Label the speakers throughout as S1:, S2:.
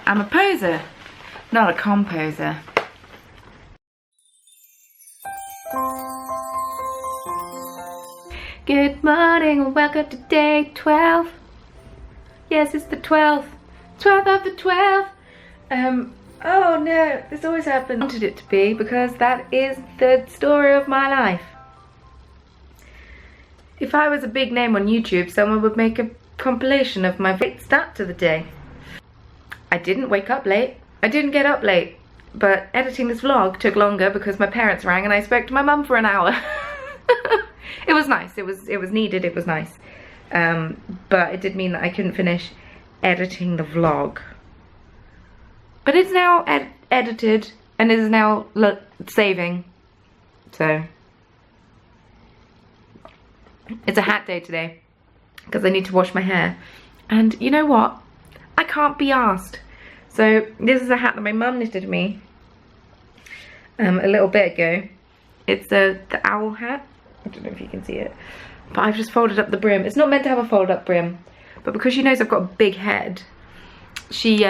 S1: I'm a poser, not a composer. Good morning and welcome to day 12. Yes, it's the 12th. 12th of the 12th. Oh no, this always happens. I wanted it to be because that is the story of my life. If I was a big name on YouTube, someone would make a compilation of my late start to the day. I didn't wake up late. I didn't get up late. But editing this vlog took longer because my parents rang and I spoke to my mum for an hour. It was nice. It was needed. It was nice. But it did mean that I couldn't finish editing the vlog. But it's now edited and is now saving. So it's a hat day today because I need to wash my hair. And you know what? I can't be arsed. So this is a hat that my mum knitted me a little bit ago. It's the owl hat. I don't know if you can see it. But I've just folded up the brim. It's not meant to have a fold up brim. But because she knows I've got a big head, she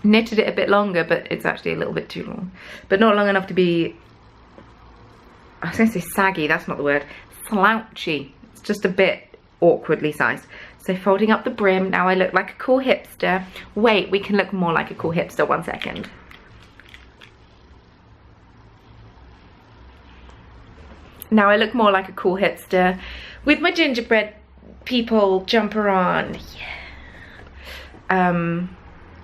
S1: knitted it a bit longer, but it's actually a little bit too long. But not long enough to be, I was going to say saggy, that's not the word. Slouchy. It's just a bit awkwardly sized. So folding up the brim, now I look like a cool hipster. Wait, we can look more like a cool hipster, 1 second. Now I look more like a cool hipster with my gingerbread people jumper on. Yeah.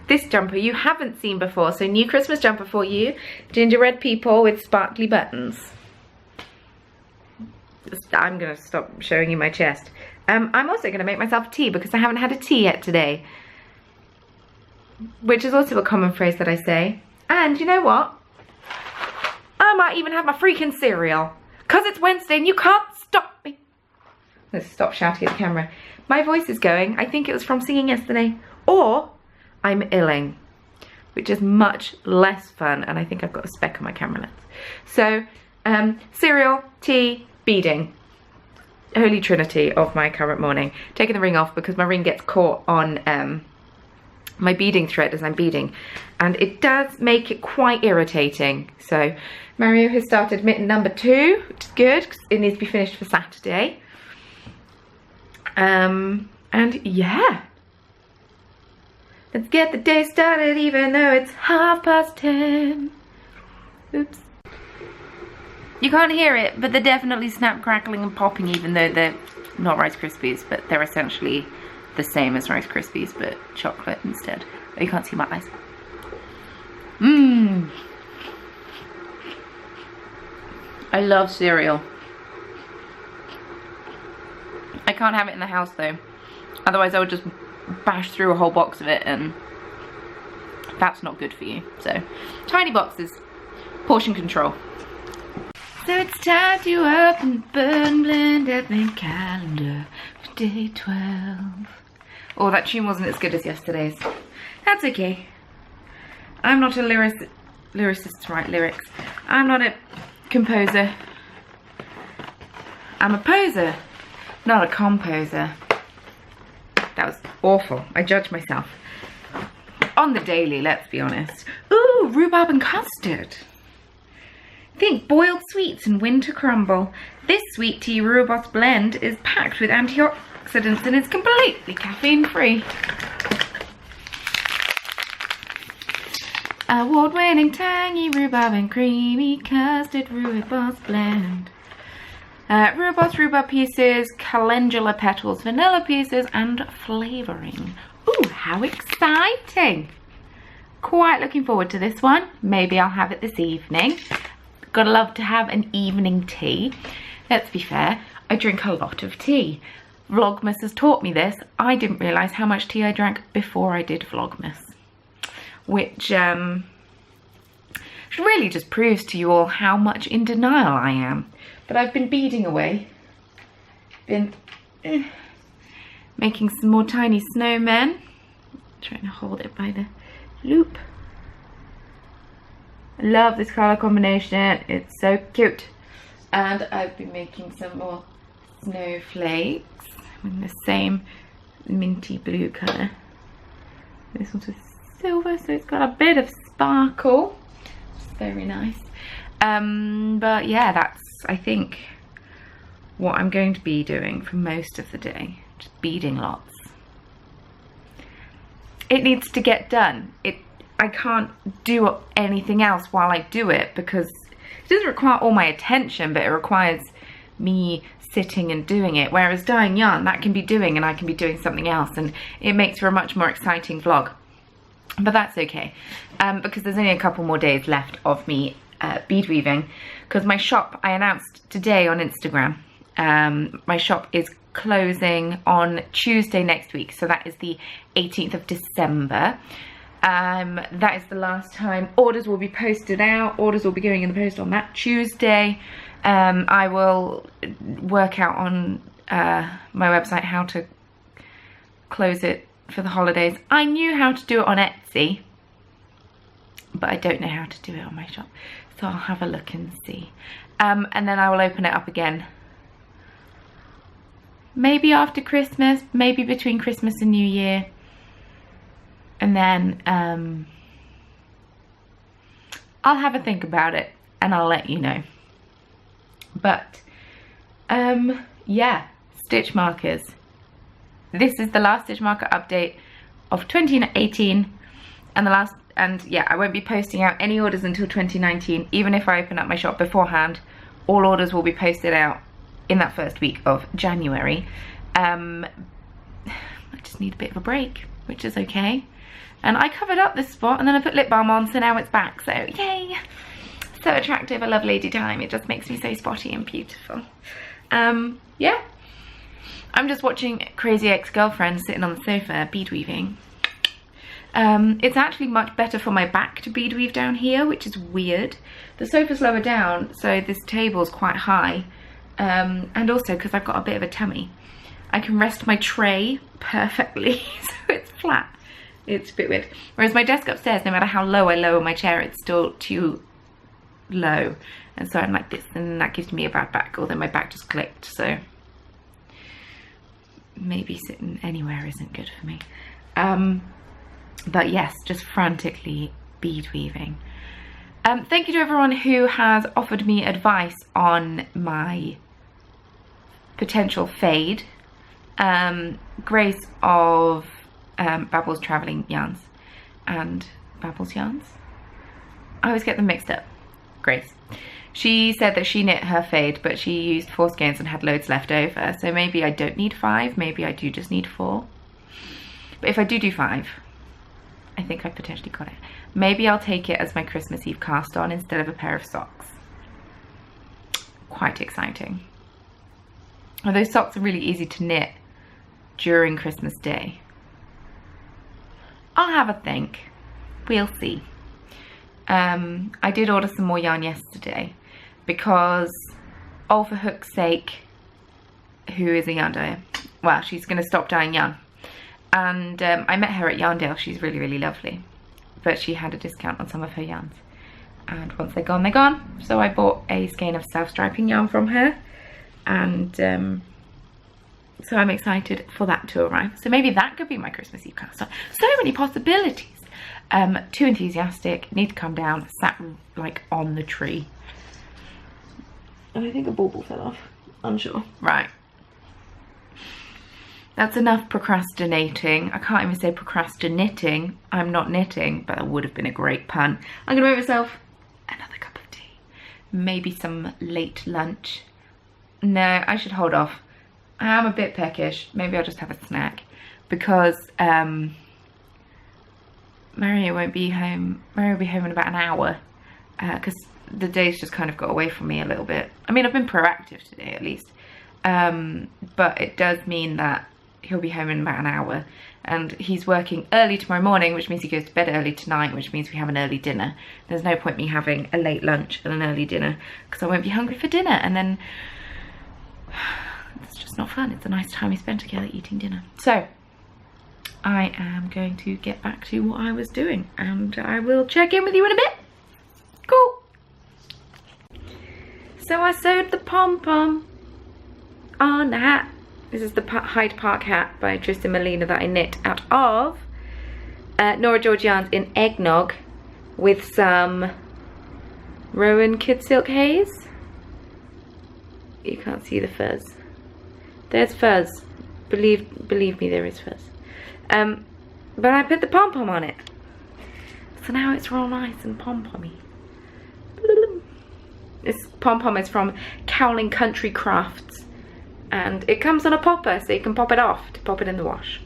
S1: This jumper you haven't seen before, so new Christmas jumper for you. Gingerbread people with sparkly buttons. I'm gonna stop showing you my chest. I'm also gonna make myself a tea because I haven't had a tea yet today. Which is also a common phrase that I say. And you know what? I might even have my freaking cereal. Because it's Wednesday and you can't stop me. Let's stop shouting at the camera. My voice is going. I think it was from singing yesterday. Or I'm illing, which is much less fun. And I think I've got a speck on my camera lens. So, cereal, tea, beading. Holy trinity of my current morning. Taking the ring off because my ring gets caught on my beading thread as I'm beading. And it does make it quite irritating. So Mario has started mitten number 2, which is good because it needs to be finished for Saturday. And yeah. Let's get the day started even though it's 10:30. Oops. You can't hear it, but they're definitely snap, crackling and popping even though they're not Rice Krispies, but they're essentially the same as Rice Krispies, but chocolate instead. Oh, you can't see my eyes. Mmm. I love cereal. I can't have it in the house though. Otherwise I would just bash through a whole box of it and that's not good for you. So, tiny boxes, portion control. So it's time to open Burn Blend Advent Calendar for day 12. Oh, that tune wasn't as good as yesterday's. That's okay. I'm not a lyricist, right, lyrics. I'm not a composer. I'm a poser, not a composer. That was awful. I judge myself. On the daily, let's be honest. Ooh, rhubarb and custard. Think boiled sweets and winter crumble. This sweet tea rhubarb blend is packed with antioxidants and is completely caffeine free. Award-winning tangy rhubarb and creamy custard rhubarb blend. Rhubarb pieces, calendula petals, vanilla pieces and flavouring. Ooh, how exciting! Quite looking forward to this one. Maybe I'll have it this evening. Gotta love to have an evening tea. Let's be fair, I drink a lot of tea. Vlogmas has taught me this. I didn't realise how much tea I drank before I did Vlogmas. Which really just proves to you all how much in denial I am. But I've been beading away. Been making some more tiny snowmen. Trying to hold it by the loop. I love this colour combination. It's so cute. And I've been making some more snowflakes in the same minty blue colour. This one's a silver, so it's got a bit of sparkle. It's very nice. But yeah, that's, I think, what I'm going to be doing for most of the day. Just beading lots. It needs to get done. I can't do anything else while I do it because it doesn't require all my attention, but it requires me sitting and doing it. Whereas dyeing yarn, that can be doing and I can be doing something else, and it makes for a much more exciting vlog. But that's okay, because there's only a couple more days left of me bead weaving, because my shop, I announced today on Instagram, my shop is closing on Tuesday next week, so that is the 18th of December. That is the last time orders will be posted out. Orders will be going in the post on that Tuesday. I will work out on my website how to close it for the holidays. I knew how to do it on Etsy, but I don't know how to do it on my shop, so I'll have a look and see. And then I will open it up again, maybe after Christmas, maybe between Christmas and New Year. And then I'll have a think about it and I'll let you know. But yeah, stitch markers. This is the last stitch marker update of 2018, and yeah, I won't be posting out any orders until 2019. Even if I open up my shop beforehand, all orders will be posted out in that first week of January. I just need a bit of a break, which is okay. And I covered up this spot and then I put lip balm on, so now it's back, so yay! So attractive, I love Lady Time. It just makes me so spotty and beautiful. Yeah, I'm just watching Crazy Ex-Girlfriend sitting on the sofa bead weaving. It's actually much better for my back to bead weave down here, which is weird. The sofa's lower down, so this table's quite high, and also because I've got a bit of a tummy, I can rest my tray perfectly, so it's flat. It's a bit weird. Whereas my desk upstairs, no matter how low I lower my chair, it's still too low. And so I'm like this, and that gives me a bad back, although my back just clicked, so maybe sitting anywhere isn't good for me. But yes, just frantically bead weaving. Thank you to everyone who has offered me advice on my potential fade. Grace of Babel's Travelling Yarns and Babel's Yarns. I always get them mixed up. Grace. She said that she knit her fade, but she used 4 skeins and had loads left over. So maybe I don't need 5, maybe I do just need 4. But if I do 5, I think I potentially got it. Maybe I'll take it as my Christmas Eve cast on instead of a pair of socks. Quite exciting. Well, those socks are really easy to knit during Christmas Day. I'll have a think. We'll see. I did order some more yarn yesterday because, all for Hook's sake, who is a yarn dyer, well, she's going to stop dyeing yarn. And I met her at Yarndale. She's really, really lovely. But she had a discount on some of her yarns. And once they're gone, they're gone. So I bought a skein of self-striping yarn from her. And so I'm excited for that to arrive. So maybe that could be my Christmas Eve cast on. So many possibilities. Too enthusiastic, need to calm down, sat like on the tree. And I think a bauble fell off. Unsure. Right. That's enough procrastinating. I can't even say procrastinating. I'm not knitting, but that would have been a great pun. I'm gonna make myself another cup of tea. Maybe some late lunch. No, I should hold off. I am a bit peckish. Maybe I'll just have a snack because Mario won't be home. Mario will be home in about an hour because the day's just kind of got away from me a little bit. I mean, I've been proactive today at least, but it does mean that he'll be home in about an hour, and he's working early tomorrow morning, which means he goes to bed early tonight, which means we have an early dinner. There's no point me having a late lunch and an early dinner because I won't be hungry for dinner, and then it's just not fun. It's a nice time we spend together eating dinner. So I am going to get back to what I was doing, and I will check in with you in a bit. Cool. So I sewed the pom-pom on the hat. This is the Hyde Park hat by Tristan Molina that I knit out of Nora Georgian's in Eggnog with some Rowan Kid Silk Haze. You can't see the fuzz. There's fuzz. Believe me, there is fuzz. But I put the pom-pom on it. So now it's real nice and pom-pommy. This pom-pom is from Cowling Country Crafts. And it comes on a popper, so you can pop it off to pop it in the wash.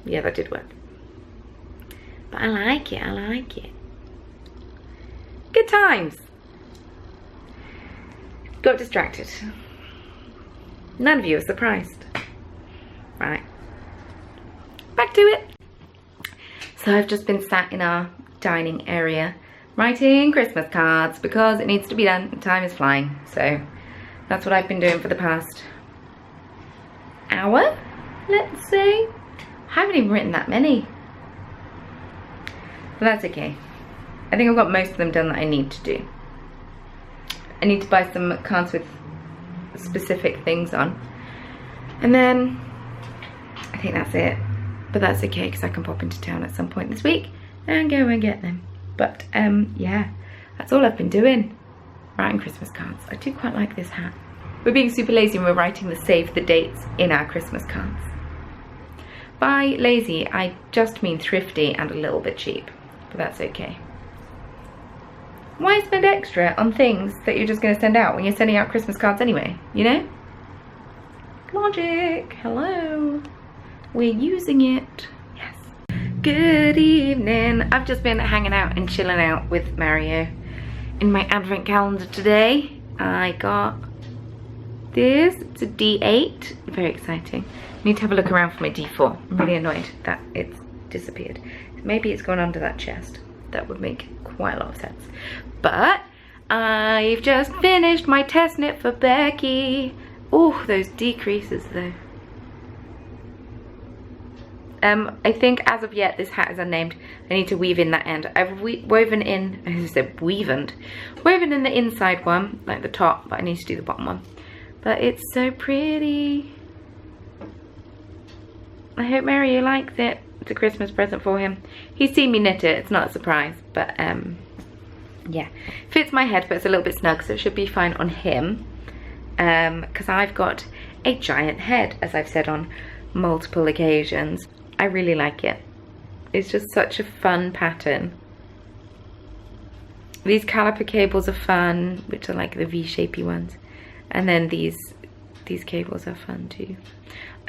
S1: Yeah, that did work. But I like it, I like it. Good times. Got distracted. None of you are surprised. Right. Back to it. So I've just been sat in our dining area writing Christmas cards because it needs to be done. Time is flying. So that's what I've been doing for the past hour, let's say. I haven't even written that many. But that's okay. I think I've got most of them done that I need to do. I need to buy some cards with specific things on. And then I think that's it. But that's okay because I can pop into town at some point this week and go and get them. But yeah, that's all I've been doing. Writing Christmas cards. I do quite like this hat. We're being super lazy and we're writing the save the dates in our Christmas cards. By lazy, I just mean thrifty and a little bit cheap. But that's okay. Why spend extra on things that you're just going to send out when you're sending out Christmas cards anyway, you know? Logic, hello. We're using it. Yes. Good evening. I've just been hanging out and chilling out with Mario. In my advent calendar today, I got this. It's a D8. Very exciting. I need to have a look around for my D4. I'm really annoyed that it's disappeared. Maybe it's gone under that chest. That would make quite a lot of sense. But I've just finished my test knit for Becky. Oh, those decreases though. I think as of yet this hat is unnamed. I need to weave in that end. I've woven in, I said woven in the inside one, like the top, but I need to do the bottom one. But it's so pretty. I hope Mario likes it. It's a Christmas present for him. He's seen me knit it, it's not a surprise, but yeah. Fits my head, but it's a little bit snug, so it should be fine on him. Because I've got a giant head, as I've said on multiple occasions. I really like it. It's just such a fun pattern. These caliper cables are fun, which are like the V-shapey ones. And then these cables are fun too.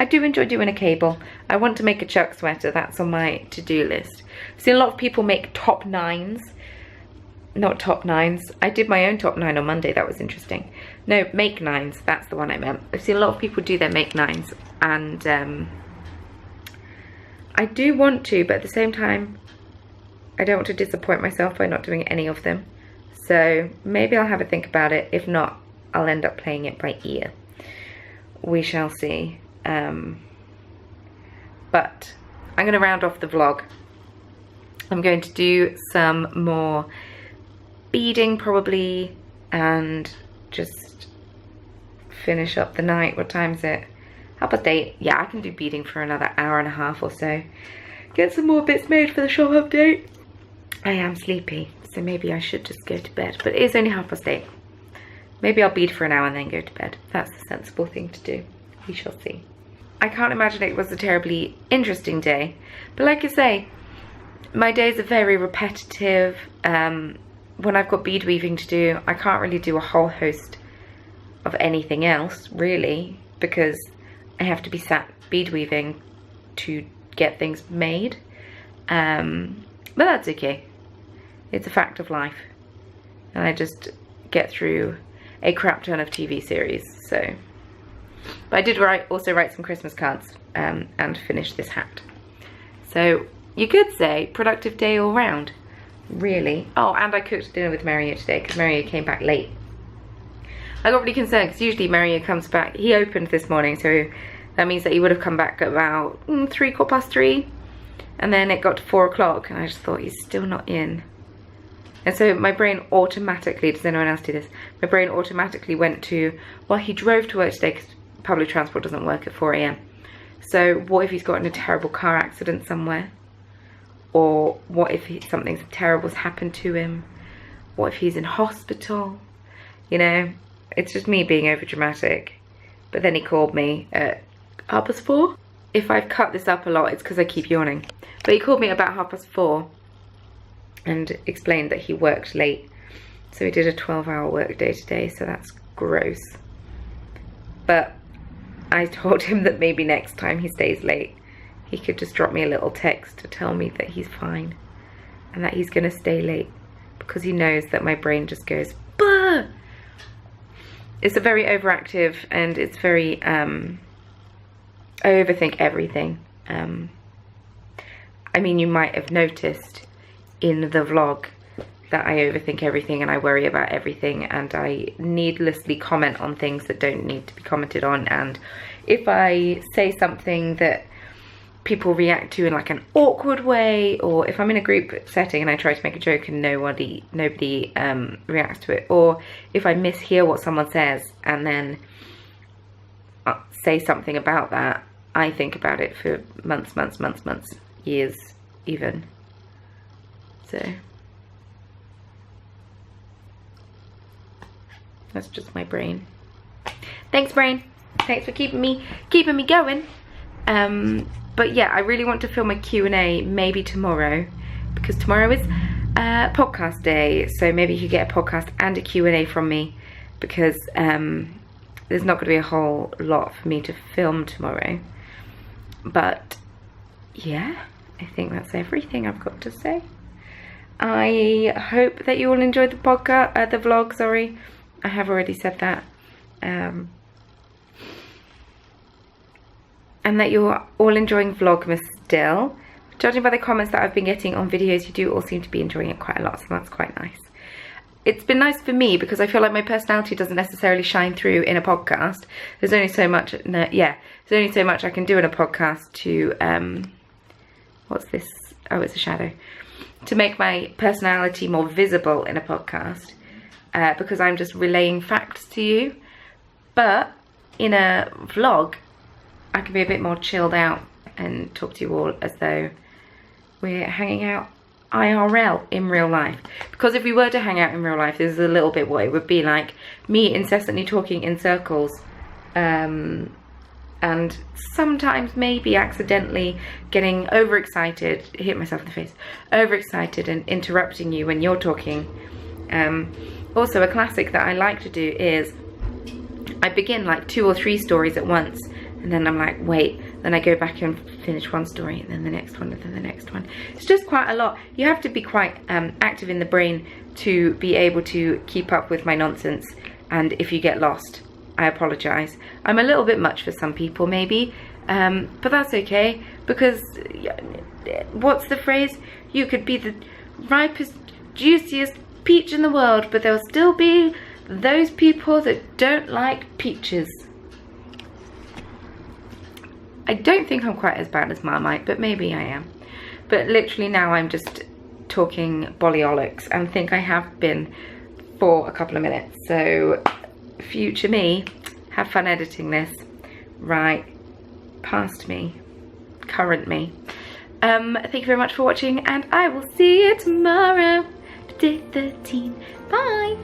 S1: I do enjoy doing a cable. I want to make a Chuck sweater. That's on my to-do list. I've seen a lot of people make top 9s. Not top 9s. I did my own top 9 on Monday. That was interesting. No, make 9s. That's the one I meant. I've seen a lot of people do their make 9s. And I do want to, but at the same time, I don't want to disappoint myself by not doing any of them. So maybe I'll have a think about it. If not, I'll end up playing it by ear. We shall see. But I'm going to round off the vlog. I'm going to do some more beading probably and just finish up the night. What time is it? 8:30. Yeah, I can do beading for another hour and a half or so. Get some more bits made for the shop update. I am sleepy, so maybe I should just go to bed. But it is only 8:30. Maybe I'll bead for an hour and then go to bed. That's a sensible thing to do. We shall see. I can't imagine it was a terribly interesting day. But like I say, my days are very repetitive. When I've got bead weaving to do, I can't really do a whole host of anything else, really, because I have to be sat bead weaving to get things made. But that's okay. It's a fact of life. And I just get through a crap ton of TV series, so. But I did also write some Christmas cards and finish this hat. So you could say productive day all round, really. Oh, and I cooked dinner with Mario today because Mario came back late. I got really concerned because usually Mario comes back, he opened this morning, so that means that he would have come back at about 3:15, and then it got to 4 o'clock and I just thought he's still not in. And so my brain automatically, does anyone else do this? My brain automatically went to, well, he drove to work today because public transport doesn't work at 4 AM. So what if he's got in a terrible car accident somewhere? or what if something terrible's happened to him? What if he's in hospital? You know, it's just me being over dramatic. But then he called me at 4:30. If I've cut this up a lot, it's because I keep yawning. But he called me about 4:30 and explained that he worked late. So he did a 12-hour work day today, so that's gross. But I told him that maybe next time he stays late, he could just drop me a little text to tell me that he's fine and that he's gonna stay late, because he knows that my brain just goes, bah! It's a very overactive, and it's very, I overthink everything. I mean, you might have noticed in the vlog that I overthink everything and I worry about everything, and I needlessly comment on things that don't need to be commented on. And if I say something that people react to in like an awkward way, or if I'm in a group setting and I try to make a joke and nobody reacts to it, or if I mishear what someone says and then say something about that, I think about it for months, years even. So that's just my brain. Thanks, brain. Thanks for keeping me going. But yeah, I really want to film a Q&A maybe tomorrow, because tomorrow is podcast day. So maybe you could get a podcast and a Q&A from me, because there's not going to be a whole lot for me to film tomorrow. But yeah, I think that's everything I've got to say. I hope that you all enjoyed the podcast, the vlog, sorry. I have already said that. And that you're all enjoying Vlogmas still. Judging by the comments that I've been getting on videos, you do all seem to be enjoying it quite a lot, so that's quite nice. It's been nice for me because I feel like my personality doesn't necessarily shine through in a podcast. There's only so much, there's only so much I can do in a podcast to, what's this? Oh, it's a shadow. To make my personality more visible in a podcast, because I'm just relaying facts to you. But in a vlog, I can be a bit more chilled out and talk to you all as though we're hanging out IRL in real life. Because if we were to hang out in real life, this is a little bit what it would be like. Me incessantly talking in circles, and sometimes maybe accidentally getting overexcited, hit myself in the face, overexcited and interrupting you when you're talking. Also, a classic that I like to do is I begin like 2 or 3 stories at once, and then I'm like, wait, then I go back and finish one story, and then the next one, and then the next one. It's just quite a lot. You have to be quite active in the brain to be able to keep up with my nonsense, and if you get lost, I apologise. I'm a little bit much for some people maybe, but that's okay, because what's the phrase? You could be the ripest, juiciest peach in the world, but there'll still be those people that don't like peaches. I don't think I'm quite as bad as Marmite, but maybe I am. But literally now I'm just talking bollyollocks, and think I have been for a couple of minutes. So future me, have fun editing this. Right past me, current me. Thank you very much for watching, and I will see you tomorrow, day 13. Bye.